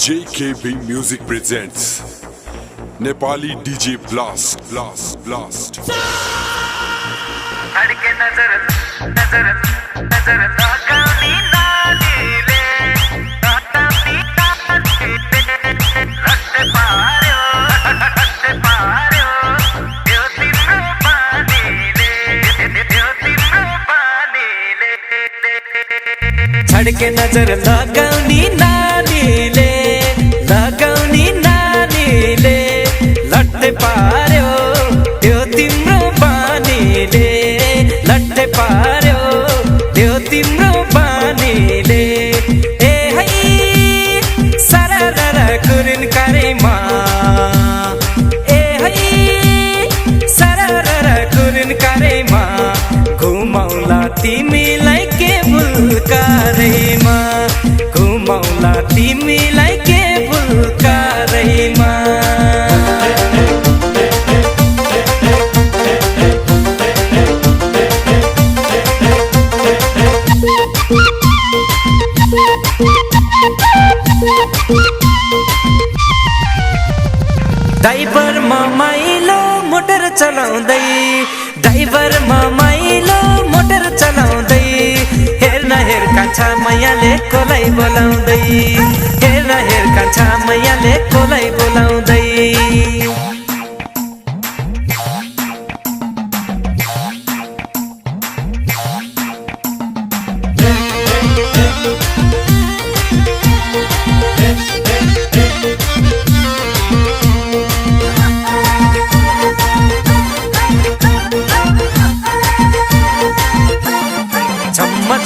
JKB Music presents Nepali DJ Blast. धड़के नजर नजर नजर लगानी नालीले रातानी रट्टे पार्यो यो तिम्रो बानीले धड़के नजर लगानी नालीले लट्टे पार्यो यो तिम्रो बानीले लट्टे पार्यो त्यो तिम्रो बानीले ए है सररर कुरिन करेमा ए है सररर कुरिन करेमा घुमाउला तिमीलाई के बुलकारेमा घुमाउला तिमीलाई के बुलकारेमा ड्राइभर माइलो मोटर चलाउँदै ड्राइभर माइलो मोटर चलाउँदै हेर्न हेर कान्छा मैयाले कोलाई बोलाउँदै हेर्न हेर कान्छा मैयाले कोलाई बोलाउँदै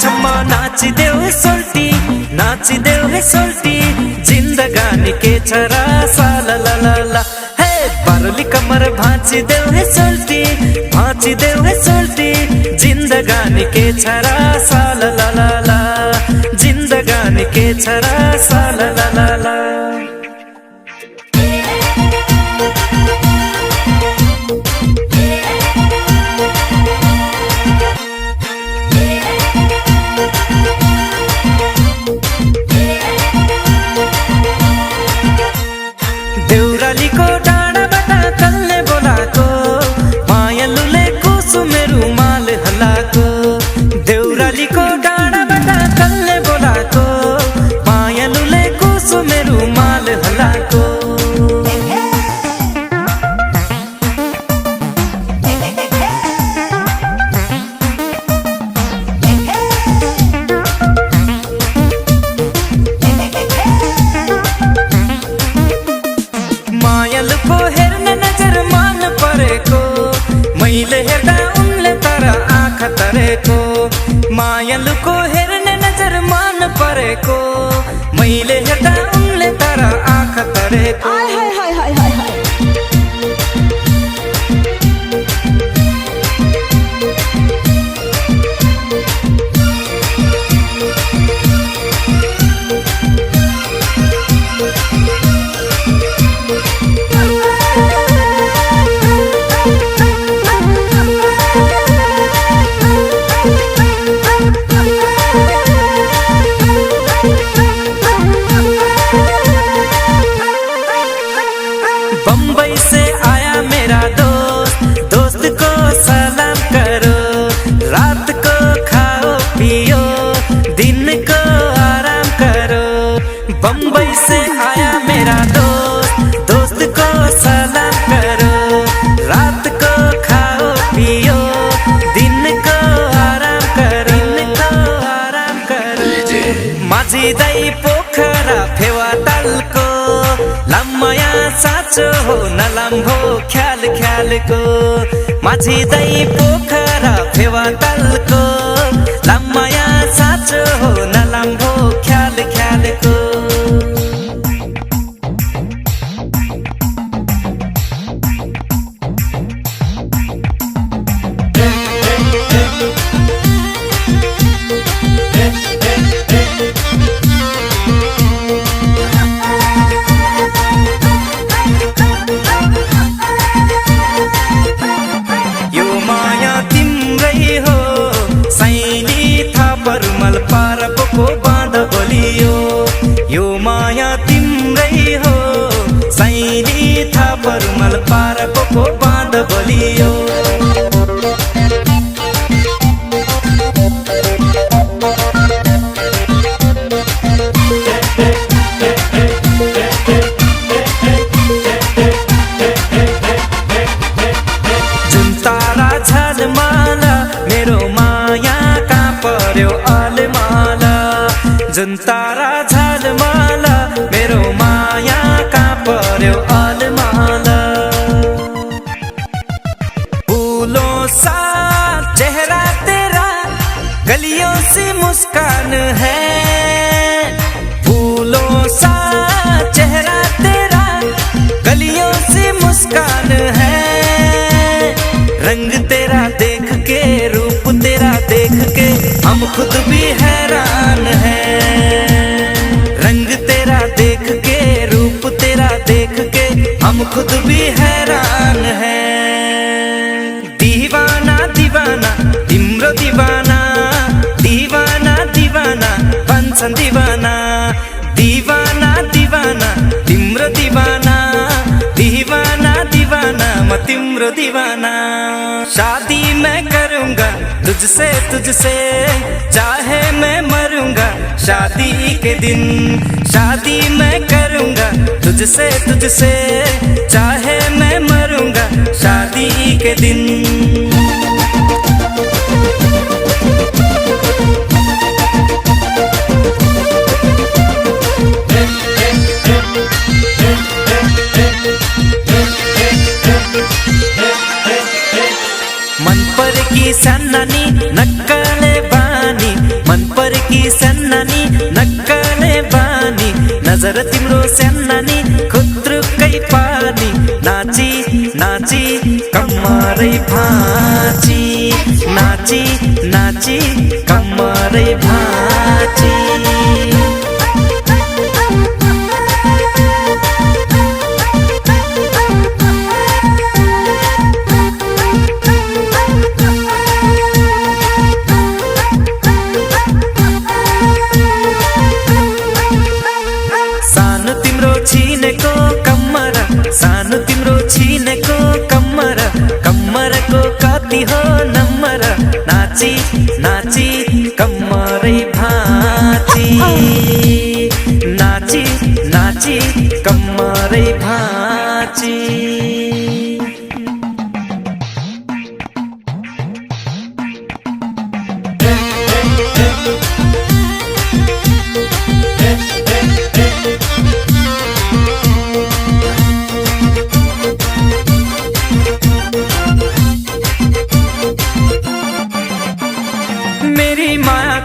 छम्मा नाचिदेऊ हे सोल्टी जिन्दगानी के छरा साला ला ला ला हे पारुली कमर भाँचिदेऊ हे सोल्टी जिन्दगानी के छरा साला ला ला ला जिन्दगानी के छरा साला ला ला ला देउरालीको डाँडाबाट कल्ले बोलाको मायालुले कुसुमे रुमाल हल्लाको देउरालीको डाँडाबाट कल्ले बोलाको मायालुले कुसुमे रुमाल हल्लाको मायालुको हेर्न नजर मान परेको मैले हेर्दा उनले तर आँखा तरेको मायालुको हेर्न नजर मान परेको मैले हेर्दा उनले तर आँखा तरेको बम्बई से आया मेरा दोस्त को सलाम करो रात को खाओ पियो दिन को आराम करो बम्बई से आया मेरा दोस्त को सलाम करो रात को खाओ पियो दिन को आराम करो माझी दाई पोखरा फेवा तालको लम्मया साँचो हो नलम्भो ख्यालको माझी दाई पोखरा फेवा तालको लम्मया साँचो हो नलम्भो ख्यालको यो माया तिम्रै हो सैली थापर मल पार पोको बाँध हो सैली थापरुमल पारको बाँध बलियो जुन तारा झलमाला मेरो माया कहाँ पर्यो अलमाला जुन तारा झलमाला मेरो माया कहाँ पर्यो अलमाला फूलों सा चेहरा तेरा गलियों से मुस्कान है फूलों सा चेहरा तेरा गलियों से मुस्कान है रंग तेरा देख के रूप तेरा देख के हम खुद भी हैरान हैं रंग तेरा देख के रूप तेरा देख के हम खुद भी हैरान हैं दीवाना दीवाना तिम्रो दीवाना दीवाना दीवाना भन्छन् दीवाना दीवाना दीवाना तिम्रो दीवाना दीवाना दीवाना म तिम्रो दीवाना शादी मैं करूँगा तुझसे तुझसे चाहे मैं मरूंगा शादी के दिन शादी मैं करूँगा तुझसे तुझसे चाहे मैं मरूंगा शादी के दिन मन पर की सन्नानी नक्कले बानी मन पर की सन्नानी नक्कले बानी नजर तिम्रो सन्नानी खुत्रुकै पानी नाची नाची कम्मरै भाँची नाची नाची कम्मरै भाँची सानो तिम्रो छिनेको कम्मर कम्मरको कति हो नम्बर नाची नाची कम्मरै भाँची नाची नाची कम्मरै भाँची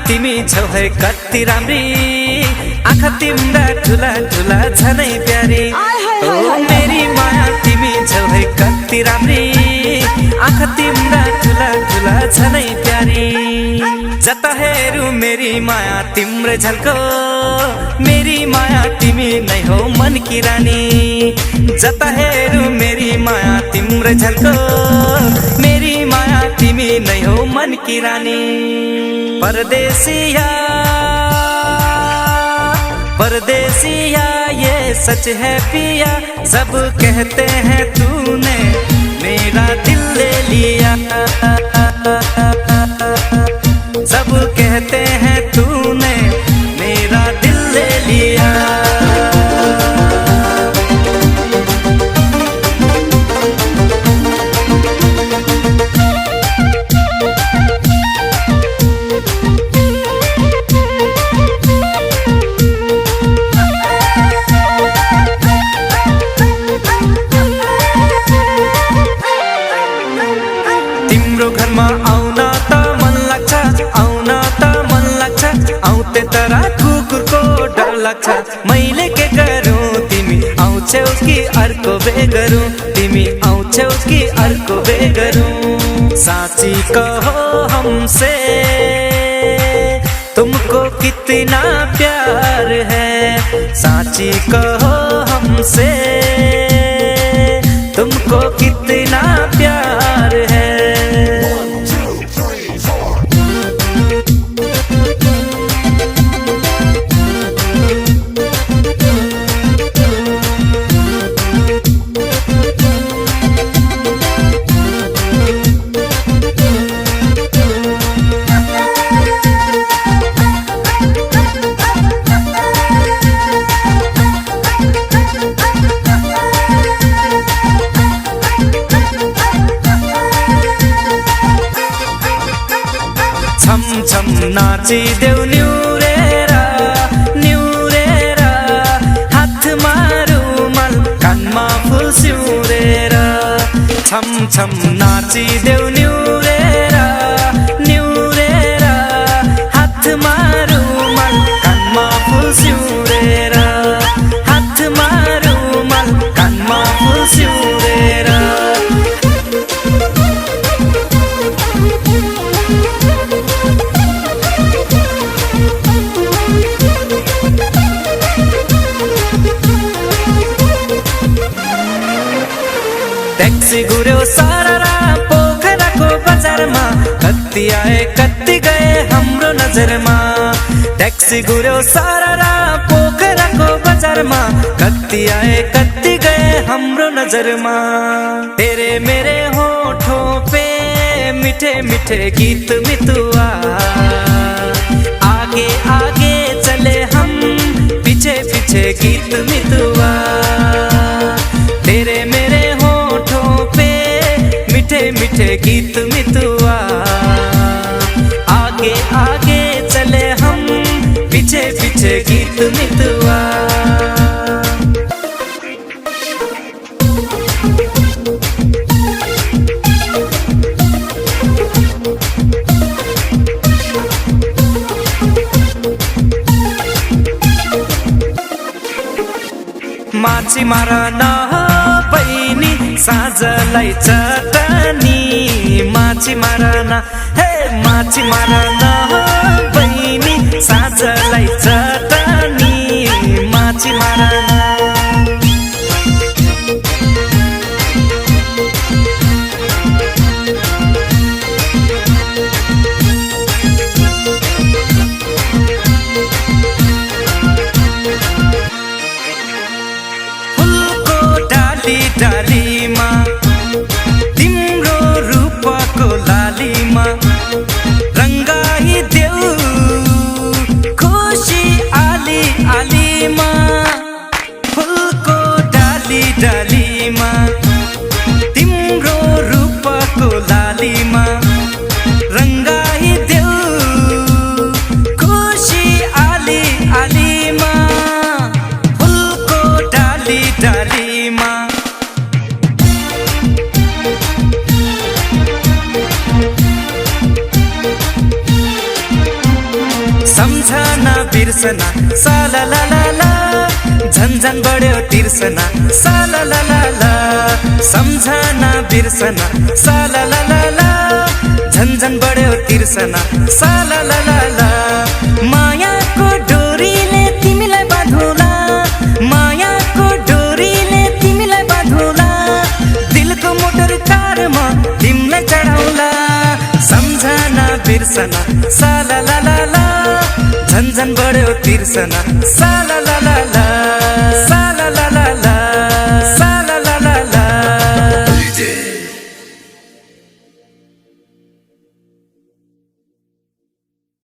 तिमी छौ है कति राम्री आँखा तिम्रा ठुला ठुला झनै प्यारी ओ मेरी माया तिमी छौ है कति राम्री आँखा तिम्रा ठुला ठुला झनै प्यारी जता हेरु मेरी माया तिम्रो झल्को मेरी माया तिमी नै हो मन की रानी जता हेरु मेरी माया तिम्रो झल्को मेरी माया तिमी नै हो मन की रानी परदेसिया परदेसिया ये सच है पिया सब कहते हैं तूने मेरा दिल ले लिया सब कहते हैं तूने मेरा दिल ले लिया तेरा कुकुरको डर लाग्छ मैले के गरौँ तिमी आउँछौ कि अर्को बे गरौँ तिमी आउँछौ कि अर्को बे गरौँ साँची कहो हमसे तुमको कितना प्यार है साँची कहो हमसे तुमको कितना प्यार है नाचिदेऊ न्युरेर हातमा रुमाल कानमा फुल सिउरेर छम छम नाचिदेऊ न्युरेर हातमा रुमाल कानमा फुल सिउरेर हातमा रुमाल कानमा फुल सिउरेर ट्याक्सी घुर्यो सारा पोखराको बजारमा कति आए कति गए हाम्रो नजरमा ट्याक्सी घुर्यो सारा पोखराको बजारमा कति आए कति गए हाम्रो नजरमा तेरे मेरे होठों पे मीठे मीठे गीत मितुआ आगे आगे चले हम पीछे पीछे गीत मितुआ तेरे मेरे मीठे गीत मितुआ आगे आगे चले हम पीछे पीछे गीत मितुआ माछी मार न बहिनी साँझलाई चटनी माछी मार न हे माछी मार न बहिनी साँझलाई चटनी माछी मार न डालीमा तिम्रो रूपको लालीमा रंगाई देऊ खुशी आली आलीमा फुलको डालीमा तिम्रो रूपको लालीमा रंगाई देऊ खुशी आली आलीमा फुलको डालीमा सम्झना बिर्सना साला ला ला ला झन्झन बढ्यो तिर्सना साला ला ला ला सम्झना बिर्सना साला ला ला ला झन्झन बढ्यो तिर्सना साला ला ला ला मायाको डोरीले तिमीलाई बाँधौला मायाको डोरीले तिमीलाई बाँधौला दिलको मोटर कारमा तिमीलाई चढाउला सम्झना बिर्सना साला ला ला ला झन्झन बढ्यो तिर्सना साला ला ला ला